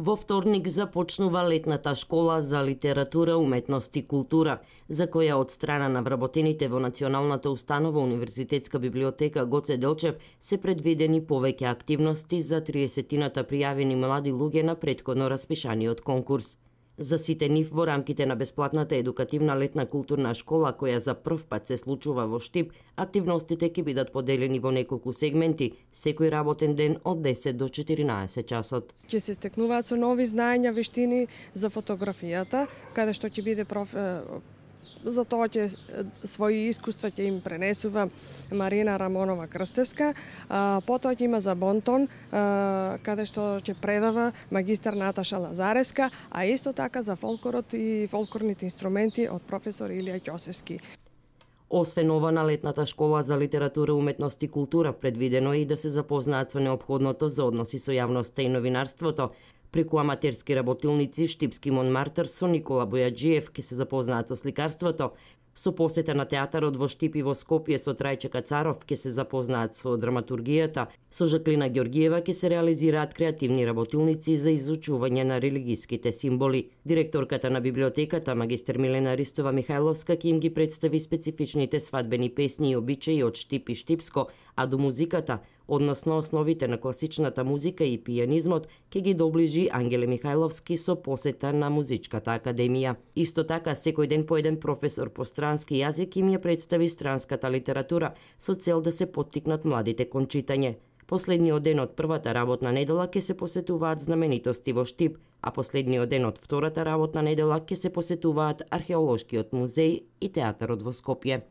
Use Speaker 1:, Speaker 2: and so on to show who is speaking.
Speaker 1: Во вторник започнува летната школа за литература, уметност и култура, за која од страна на вработените во Националната установа Универзитетска библиотека Гоце Делчев се предвидени повеќе активности за 30-тината пријавени млади луѓе на претходно распишаниот конкурс. За сите нив во рамките на бесплатната едукативна летна културна школа, која за прв пат се случува во Штип, активностите ќе бидат поделени во неколку сегменти, секој работен ден од 10 до 14 часот.
Speaker 2: Ќе се стекнуваат со нови знаења, вештини за фотографијата, каде што ќе биде за тоа ќе своји искуства ќе им пренесува Марина Рамонова Крстевска, потоа ќе има за бонтон, каде што ќе предава магистар Наташа Лазаревска, а исто така за фолклорот и фолклорните инструменти од професор Илија Ќосевски.
Speaker 1: Освен ова, на летната школа за литература, уметност и култура предвидено е и да се запознаат со неопходното за односи со јавноста и новинарството. Преку аматерски работилници Штипски Монмартер со Никола Бојаджиев ќе се запознаат со сликарството. Со посета на театарот во Штип и во Скопје со Трајче Кацаров ќе се запознаат со драматургијата. Со Жаклина Ѓоргиева ќе се реализираат креативни работилници за изучување на религиските символи. Директорката на библиотеката, магистер Милена Ристова Михајловска, ќе им ги представи специфичните свадбени песни и обичаи од Штип и Штипско, а до музиката, односно основите на класичната музика и пијанизмот, ќе ги доближи Ангеле Михајловски со посета на Музичката академија. Исто така, секој ден по еден професор по странски јазик им ја представи странската литература со цел да се поттикнат младите кон читање. Последниот ден од првата работна недела ќе се посетуваат знаменитости во Штип, а последниот ден од втората работна недела ќе се посетуваат археолошкиот музеј и театарот во Скопје.